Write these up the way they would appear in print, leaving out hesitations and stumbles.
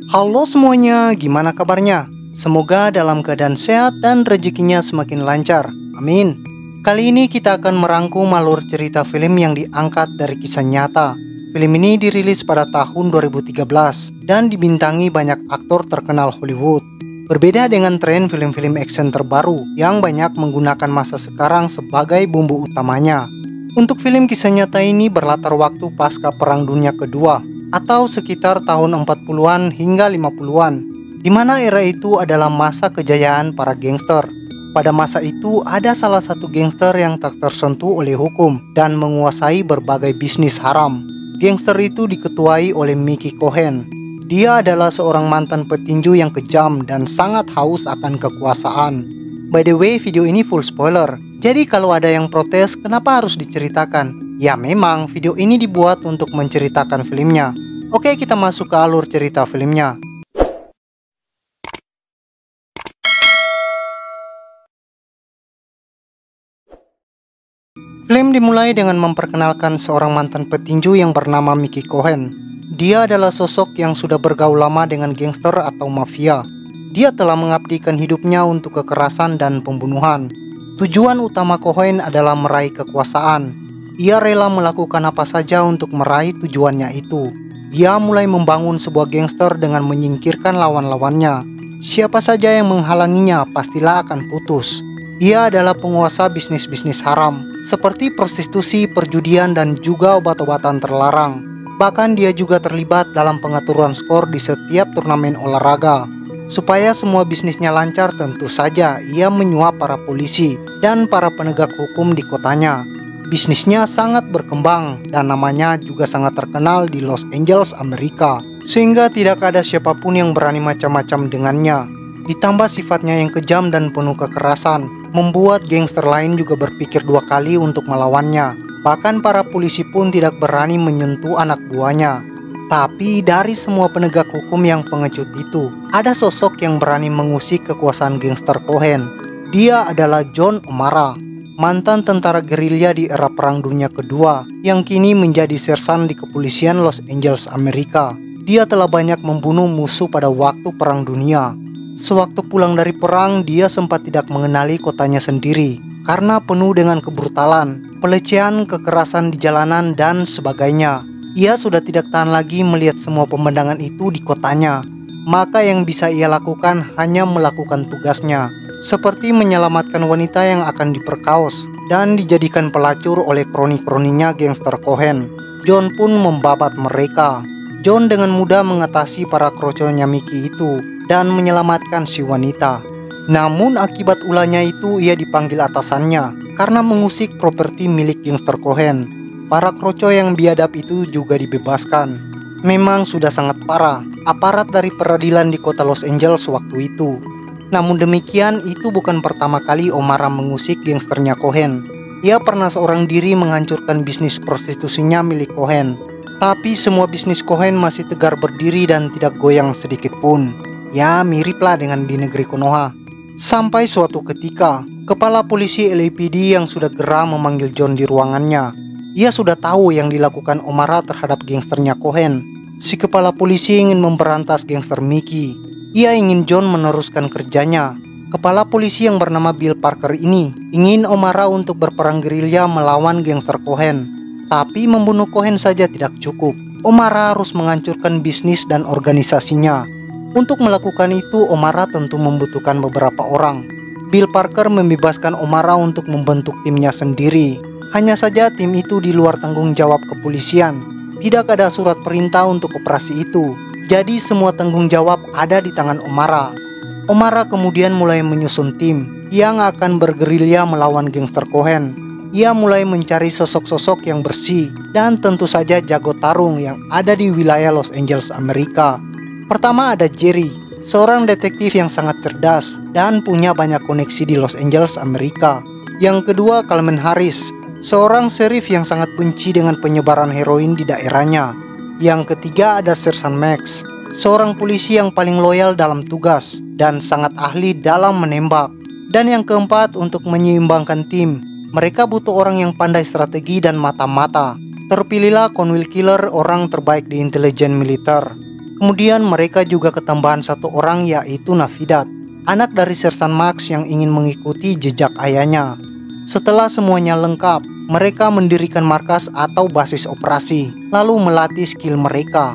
Halo semuanya, gimana kabarnya? Semoga dalam keadaan sehat dan rezekinya semakin lancar. Amin. Kali ini kita akan merangkum alur cerita film yang diangkat dari kisah nyata. Film ini dirilis pada tahun 2013 dan dibintangi banyak aktor terkenal Hollywood. Berbeda dengan tren film-film action terbaru yang banyak menggunakan masa sekarang sebagai bumbu utamanya. Untuk film kisah nyata ini berlatar waktu pasca Perang Dunia Kedua atau sekitar tahun 40-an hingga 50-an, di mana era itu adalah masa kejayaan para gangster. Pada masa itu ada salah satu gangster yang tak tersentuh oleh hukum dan menguasai berbagai bisnis haram. Gangster itu diketuai oleh Mickey Cohen. Dia adalah seorang mantan petinju yang kejam dan sangat haus akan kekuasaan. By the way, video ini full spoiler. Jadi kalau ada yang protes, kenapa harus diceritakan? Ya memang, video ini dibuat untuk menceritakan filmnya. Oke, kita masuk ke alur cerita filmnya. Film dimulai dengan memperkenalkan seorang mantan petinju yang bernama Mickey Cohen. Dia adalah sosok yang sudah bergaul lama dengan gangster atau mafia. Dia telah mengabdikan hidupnya untuk kekerasan dan pembunuhan. Tujuan utama Cohen adalah meraih kekuasaan. Ia rela melakukan apa saja untuk meraih tujuannya itu. Ia mulai membangun sebuah gangster dengan menyingkirkan lawan-lawannya. Siapa saja yang menghalanginya pastilah akan putus. Ia adalah penguasa bisnis-bisnis haram, seperti prostitusi, perjudian, dan juga obat-obatan terlarang. Bahkan dia juga terlibat dalam pengaturan skor di setiap turnamen olahraga. Supaya semua bisnisnya lancar, tentu saja ia menyuap para polisi dan para penegak hukum di kotanya. Bisnisnya sangat berkembang dan namanya juga sangat terkenal di Los Angeles, Amerika. Sehingga tidak ada siapapun yang berani macam-macam dengannya. Ditambah sifatnya yang kejam dan penuh kekerasan, membuat gangster lain juga berpikir dua kali untuk melawannya. Bahkan para polisi pun tidak berani menyentuh anak buahnya. Tapi dari semua penegak hukum yang pengecut itu, ada sosok yang berani mengusik kekuasaan gangster Cohen. Dia adalah John O'Mara, mantan tentara gerilya di era Perang Dunia Kedua, yang kini menjadi sersan di kepolisian Los Angeles, Amerika. Dia telah banyak membunuh musuh pada waktu Perang Dunia. Sewaktu pulang dari perang, dia sempat tidak mengenali kotanya sendiri, karena penuh dengan kebrutalan, pelecehan, kekerasan di jalanan, dan sebagainya. Ia sudah tidak tahan lagi melihat semua pemandangan itu di kotanya. Maka yang bisa ia lakukan hanya melakukan tugasnya, seperti menyelamatkan wanita yang akan diperkaos dan dijadikan pelacur oleh kroni-kroninya gangster Cohen. John pun membabat mereka. John dengan mudah mengatasi para kroconya Mickey itu dan menyelamatkan si wanita. Namun akibat ulahnya itu ia dipanggil atasannya karena mengusik properti milik gangster Cohen. Para kroco yang biadab itu juga dibebaskan. Memang sudah sangat parah aparat dari peradilan di kota Los Angeles waktu itu. Namun demikian, itu bukan pertama kali O'Mara mengusik gangsternya Cohen. Ia pernah seorang diri menghancurkan bisnis prostitusinya milik Cohen. Tapi semua bisnis Cohen masih tegar berdiri dan tidak goyang sedikit pun. Ya, miriplah dengan di negeri Konoha. Sampai suatu ketika, kepala polisi LAPD yang sudah geram memanggil John di ruangannya. Ia sudah tahu yang dilakukan O'Mara terhadap gangsternya Cohen. Si kepala polisi ingin memberantas gangster Mickey. Ia ingin John meneruskan kerjanya. Kepala polisi yang bernama Bill Parker ini ingin O'Mara untuk berperang gerilya melawan gangster Cohen. Tapi membunuh Cohen saja tidak cukup. O'Mara harus menghancurkan bisnis dan organisasinya. Untuk melakukan itu, O'Mara tentu membutuhkan beberapa orang. Bill Parker membebaskan O'Mara untuk membentuk timnya sendiri. Hanya saja tim itu di luar tanggung jawab kepolisian. Tidak ada surat perintah untuk operasi itu. Jadi semua tanggung jawab ada di tangan O'Mara. O'Mara kemudian mulai menyusun tim yang akan bergerilya melawan gangster Cohen. Ia mulai mencari sosok-sosok yang bersih dan tentu saja jago tarung yang ada di wilayah Los Angeles, Amerika. Pertama ada Jerry, seorang detektif yang sangat cerdas dan punya banyak koneksi di Los Angeles, Amerika. Yang kedua Calvin Harris, seorang sheriff yang sangat benci dengan penyebaran heroin di daerahnya. Yang ketiga ada Sersan Max, seorang polisi yang paling loyal dalam tugas dan sangat ahli dalam menembak. Dan yang keempat, untuk menyeimbangkan tim, mereka butuh orang yang pandai strategi dan mata-mata. Terpilihlah Conwell Killer, orang terbaik di intelijen militer. Kemudian mereka juga ketambahan satu orang, yaitu Navidad, anak dari Sersan Max yang ingin mengikuti jejak ayahnya. Setelah semuanya lengkap, mereka mendirikan markas atau basis operasi, lalu melatih skill mereka.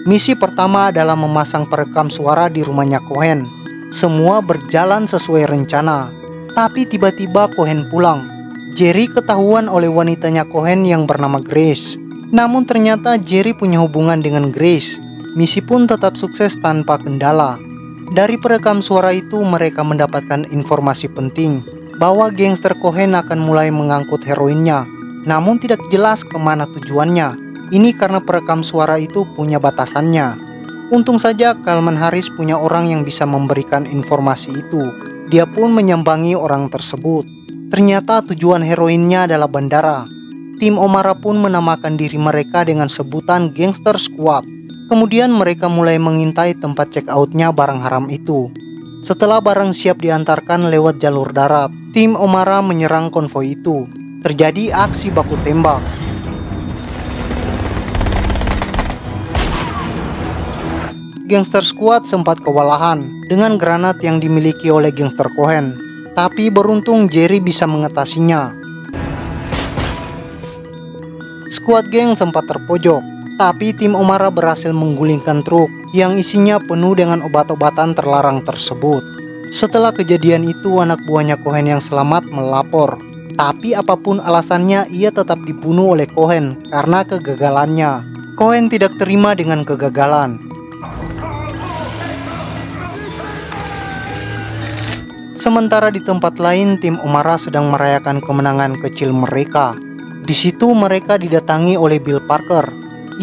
Misi pertama adalah memasang perekam suara di rumahnya Cohen. Semua berjalan sesuai rencana. Tapi tiba-tiba Cohen pulang. Jerry ketahuan oleh wanitanya Cohen yang bernama Grace. Namun ternyata Jerry punya hubungan dengan Grace. Misi pun tetap sukses tanpa kendala. Dari perekam suara itu mereka mendapatkan informasi penting bahwa gangster Cohen akan mulai mengangkut heroinnya. Namun tidak jelas kemana tujuannya. Ini karena perekam suara itu punya batasannya. Untung saja Kalman Harris punya orang yang bisa memberikan informasi itu. Dia pun menyambangi orang tersebut. Ternyata tujuan heroinnya adalah bandara. Tim O'Mara pun menamakan diri mereka dengan sebutan Gangster Squad. Kemudian mereka mulai mengintai tempat check outnya barang haram itu. Setelah barang siap diantarkan lewat jalur darat, tim O'Mara menyerang konvoi itu. Terjadi aksi baku tembak. Gangster Squad sempat kewalahan dengan granat yang dimiliki oleh gangster Cohen. Tapi beruntung Jerry bisa mengatasinya. Squad geng sempat terpojok, tapi tim O'Mara berhasil menggulingkan truk yang isinya penuh dengan obat-obatan terlarang tersebut. Setelah kejadian itu, anak buahnya Cohen yang selamat melapor. Tapi apapun alasannya, ia tetap dibunuh oleh Cohen karena kegagalannya. Cohen tidak terima dengan kegagalan. Sementara di tempat lain, tim O'Mara sedang merayakan kemenangan kecil mereka. Di situ mereka didatangi oleh Bill Parker.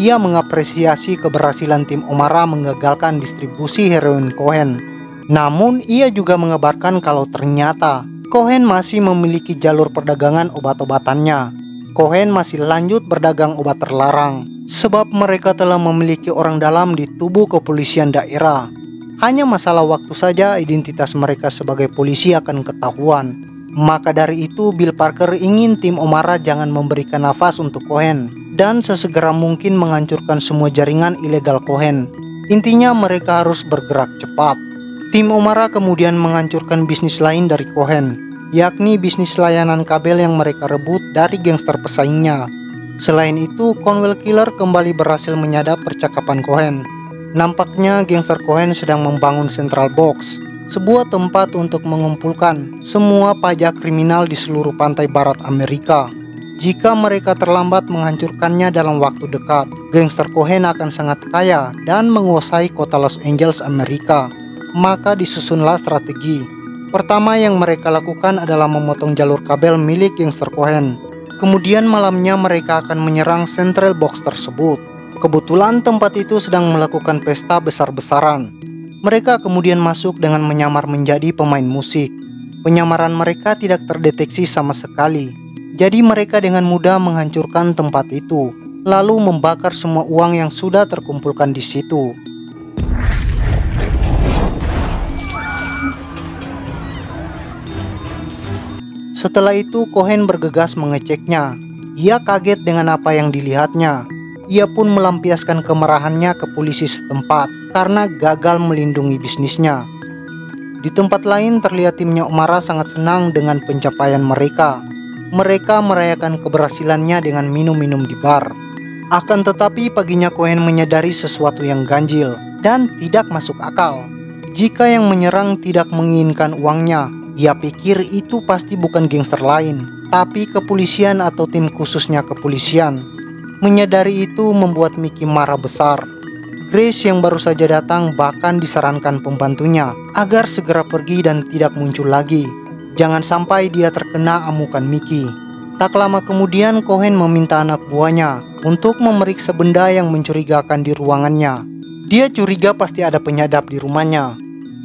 Ia mengapresiasi keberhasilan tim O'Mara menggagalkan distribusi heroin Cohen. Namun ia juga mengabarkan kalau ternyata Cohen masih memiliki jalur perdagangan obat-obatannya. Cohen masih lanjut berdagang obat terlarang, sebab mereka telah memiliki orang dalam di tubuh kepolisian daerah. Hanya masalah waktu saja identitas mereka sebagai polisi akan ketahuan. Maka dari itu Bill Parker ingin tim O'Mara jangan memberikan nafas untuk Cohen dan sesegera mungkin menghancurkan semua jaringan ilegal Cohen. Intinya mereka harus bergerak cepat. Tim O'Mara kemudian menghancurkan bisnis lain dari Cohen, yakni bisnis layanan kabel yang mereka rebut dari gangster pesaingnya. Selain itu, Conwell Killer kembali berhasil menyadap percakapan Cohen. Nampaknya gangster Cohen sedang membangun Central Box, sebuah tempat untuk mengumpulkan semua pajak kriminal di seluruh pantai barat Amerika. Jika mereka terlambat menghancurkannya dalam waktu dekat, gangster Cohen akan sangat kaya dan menguasai kota Los Angeles, Amerika. Maka disusunlah strategi. Pertama yang mereka lakukan adalah memotong jalur kabel milik gangster Cohen. Kemudian malamnya mereka akan menyerang Central Box tersebut. Kebetulan tempat itu sedang melakukan pesta besar-besaran. Mereka kemudian masuk dengan menyamar menjadi pemain musik. Penyamaran mereka tidak terdeteksi sama sekali. Jadi mereka dengan mudah menghancurkan tempat itu, lalu membakar semua uang yang sudah terkumpulkan di situ. Setelah itu Cohen bergegas mengeceknya. Ia kaget dengan apa yang dilihatnya. Ia pun melampiaskan kemarahannya ke polisi setempat karena gagal melindungi bisnisnya. Di tempat lain terlihat timnya O'Mara sangat senang dengan pencapaian mereka. Mereka merayakan keberhasilannya dengan minum-minum di bar. Akan tetapi paginya Cohen menyadari sesuatu yang ganjil dan tidak masuk akal. Jika yang menyerang tidak menginginkan uangnya, ia pikir itu pasti bukan gangster lain, tapi kepolisian atau tim khususnya kepolisian. Menyadari itu membuat Mickey marah besar. Grace yang baru saja datang bahkan disarankan pembantunya agar segera pergi dan tidak muncul lagi. Jangan sampai dia terkena amukan Mickey. Tak lama kemudian Cohen meminta anak buahnya untuk memeriksa benda yang mencurigakan di ruangannya. Dia curiga pasti ada penyadap di rumahnya.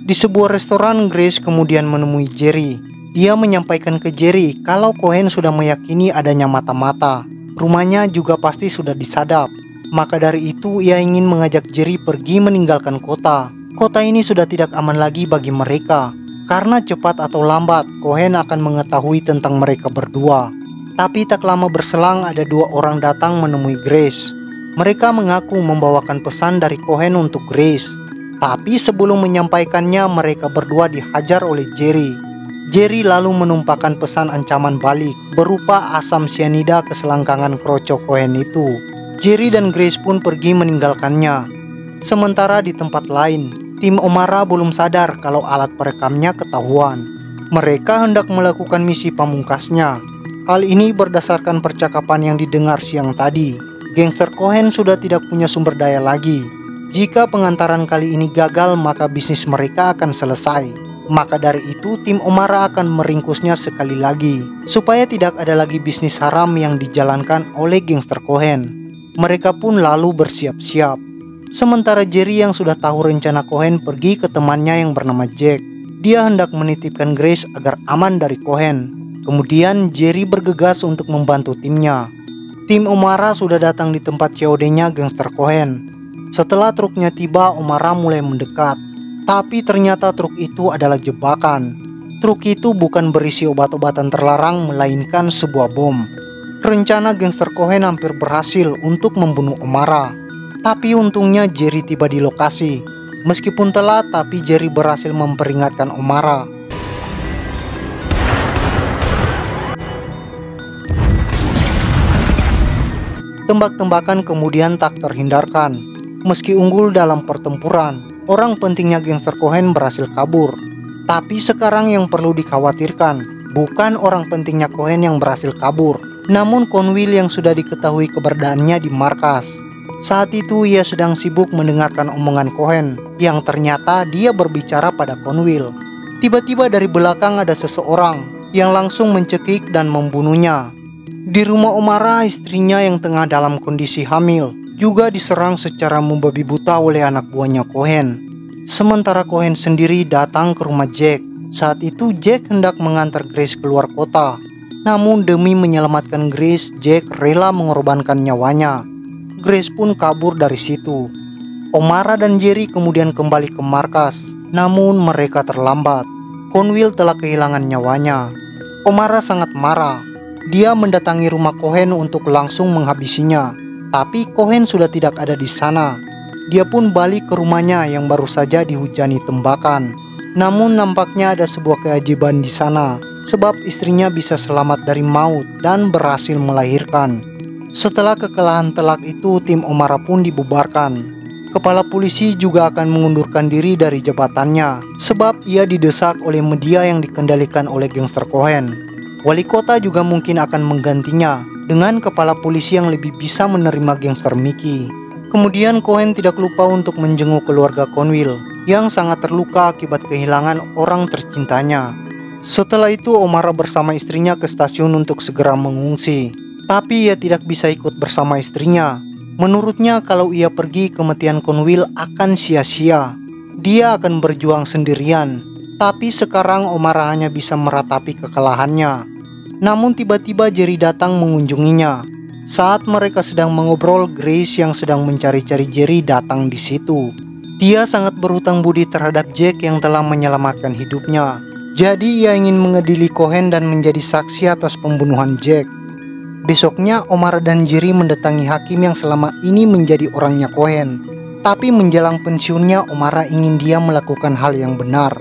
Di sebuah restoran, Grace kemudian menemui Jerry. Dia menyampaikan ke Jerry kalau Cohen sudah meyakini adanya mata-mata. Rumahnya juga pasti sudah disadap. Maka dari itu ia ingin mengajak Jerry pergi meninggalkan kota. Kota ini sudah tidak aman lagi bagi mereka. Karena cepat atau lambat, Cohen akan mengetahui tentang mereka berdua. Tapi tak lama berselang ada dua orang datang menemui Grace. Mereka mengaku membawakan pesan dari Cohen untuk Grace. Tapi sebelum menyampaikannya, mereka berdua dihajar oleh Jerry. Jerry lalu menumpahkan pesan ancaman balik berupa asam sianida ke selangkangan kroco Cohen itu. Jerry dan Grace pun pergi meninggalkannya. Sementara di tempat lain, tim O'Mara belum sadar kalau alat perekamnya ketahuan. Mereka hendak melakukan misi pamungkasnya. Hal ini berdasarkan percakapan yang didengar siang tadi. Gangster Cohen sudah tidak punya sumber daya lagi. Jika pengantaran kali ini gagal, maka bisnis mereka akan selesai. Maka dari itu tim O'Mara akan meringkusnya sekali lagi, supaya tidak ada lagi bisnis haram yang dijalankan oleh gangster Cohen. Mereka pun lalu bersiap-siap. Sementara Jerry yang sudah tahu rencana Cohen pergi ke temannya yang bernama Jack. Dia hendak menitipkan Grace agar aman dari Cohen. Kemudian Jerry bergegas untuk membantu timnya. Tim O'Mara sudah datang di tempat COD-nya gangster Cohen. Setelah truknya tiba, O'Mara mulai mendekat. Tapi ternyata truk itu adalah jebakan. Truk itu bukan berisi obat-obatan terlarang, melainkan sebuah bom. Rencana gangster Cohen hampir berhasil untuk membunuh O'Mara. Tapi untungnya Jerry tiba di lokasi. Meskipun telat, tapi Jerry berhasil memperingatkan O'Mara. Tembak-tembakan kemudian tak terhindarkan. Meski unggul dalam pertempuran, orang pentingnya gangster Cohen berhasil kabur. Tapi sekarang yang perlu dikhawatirkan bukan orang pentingnya Cohen yang berhasil kabur, namun Conwill yang sudah diketahui keberadaannya di markas. Saat itu ia sedang sibuk mendengarkan omongan Cohen, yang ternyata dia berbicara pada Conwill. Tiba-tiba dari belakang ada seseorang yang langsung mencekik dan membunuhnya. Di rumah O'Mara, istrinya yang tengah dalam kondisi hamil juga diserang secara membabi buta oleh anak buahnya Cohen. Sementara Cohen sendiri datang ke rumah Jack. Saat itu Jack hendak mengantar Grace keluar kota. Namun demi menyelamatkan Grace, Jack rela mengorbankan nyawanya. Grace pun kabur dari situ. O'Mara dan Jerry kemudian kembali ke markas. Namun mereka terlambat. Conwill telah kehilangan nyawanya. O'Mara sangat marah. Dia mendatangi rumah Cohen untuk langsung menghabisinya. Tapi Cohen sudah tidak ada di sana. Dia pun balik ke rumahnya yang baru saja dihujani tembakan. Namun nampaknya ada sebuah keajaiban di sana, sebab istrinya bisa selamat dari maut dan berhasil melahirkan. Setelah kekalahan telak itu, tim O'Mara pun dibubarkan. Kepala polisi juga akan mengundurkan diri dari jabatannya, sebab ia didesak oleh media yang dikendalikan oleh gangster Cohen. Wali kota juga mungkin akan menggantinya dengan kepala polisi yang lebih bisa menerima gangster Mickey. Kemudian Cohen tidak lupa untuk menjenguk keluarga Conwill yang sangat terluka akibat kehilangan orang tercintanya. Setelah itu O'Mara bersama istrinya ke stasiun untuk segera mengungsi. Tapi ia tidak bisa ikut bersama istrinya. Menurutnya kalau ia pergi, kematian Conwill akan sia-sia. Dia akan berjuang sendirian. Tapi sekarang O'Mara hanya bisa meratapi kekalahannya. Namun tiba-tiba Jerry datang mengunjunginya. Saat mereka sedang mengobrol, Grace yang sedang mencari-cari Jerry datang di situ. Dia sangat berhutang budi terhadap Jack yang telah menyelamatkan hidupnya. Jadi ia ingin mengadili Cohen dan menjadi saksi atas pembunuhan Jack. Besoknya O'Mara dan Jerry mendatangi hakim yang selama ini menjadi orangnya Cohen. Tapi menjelang pensiunnya, O'Mara ingin dia melakukan hal yang benar.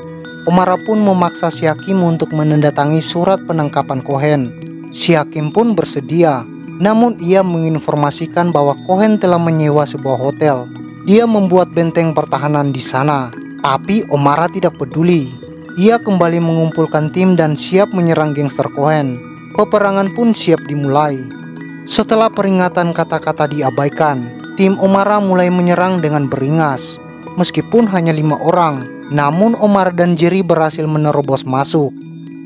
O'Mara pun memaksa si hakim untuk menandatangani surat penangkapan Cohen. Si hakim pun bersedia, namun ia menginformasikan bahwa Cohen telah menyewa sebuah hotel. Dia membuat benteng pertahanan di sana, tapi O'Mara tidak peduli. Ia kembali mengumpulkan tim dan siap menyerang gangster Cohen. Peperangan pun siap dimulai. Setelah peringatan kata-kata diabaikan, tim O'Mara mulai menyerang dengan beringas. Meskipun hanya 5 orang, namun O'Mara dan Jerry berhasil menerobos masuk.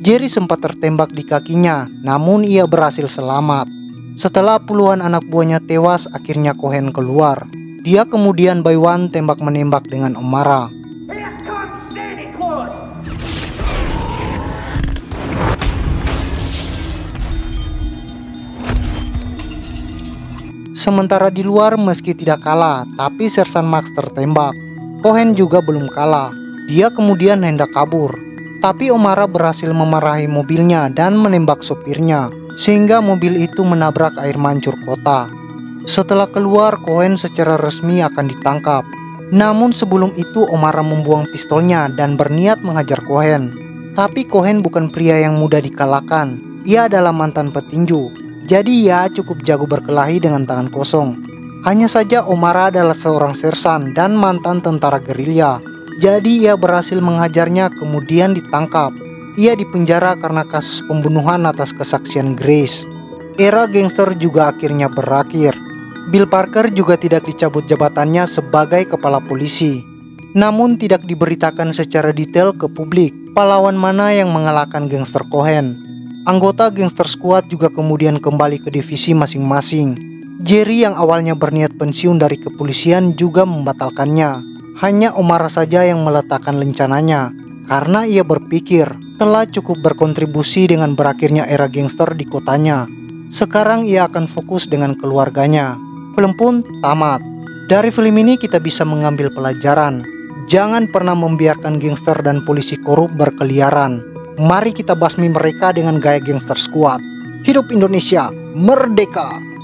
Jerry sempat tertembak di kakinya, namun ia berhasil selamat. Setelah puluhan anak buahnya tewas, akhirnya Cohen keluar. Dia kemudian by one tembak-menembak dengan O'Mara. Sementara di luar, meski tidak kalah, tapi Sersan Max tertembak. Cohen juga belum kalah. Dia kemudian hendak kabur. Tapi O'Mara berhasil memarahi mobilnya dan menembak sopirnya, sehingga mobil itu menabrak air mancur kota. Setelah keluar, Cohen secara resmi akan ditangkap. Namun sebelum itu O'Mara membuang pistolnya dan berniat menghajar Cohen. Tapi Cohen bukan pria yang mudah dikalahkan. Ia adalah mantan petinju, jadi ia cukup jago berkelahi dengan tangan kosong. Hanya saja O'Mara adalah seorang sersan dan mantan tentara gerilya. Jadi ia berhasil menghajarnya kemudian ditangkap. Ia dipenjara karena kasus pembunuhan atas kesaksian Grace. Era gangster juga akhirnya berakhir. Bill Parker juga tidak dicabut jabatannya sebagai kepala polisi. Namun tidak diberitakan secara detail ke publik pahlawan mana yang mengalahkan gangster Cohen. Anggota gangster squad juga kemudian kembali ke divisi masing-masing. Jerry yang awalnya berniat pensiun dari kepolisian juga membatalkannya. Hanya O'Mara saja yang meletakkan rencananya, karena ia berpikir telah cukup berkontribusi dengan berakhirnya era gangster di kotanya. Sekarang ia akan fokus dengan keluarganya. Film pun tamat. Dari film ini kita bisa mengambil pelajaran. Jangan pernah membiarkan gangster dan polisi korup berkeliaran. Mari kita basmi mereka dengan gaya gangster squad. Hidup Indonesia merdeka!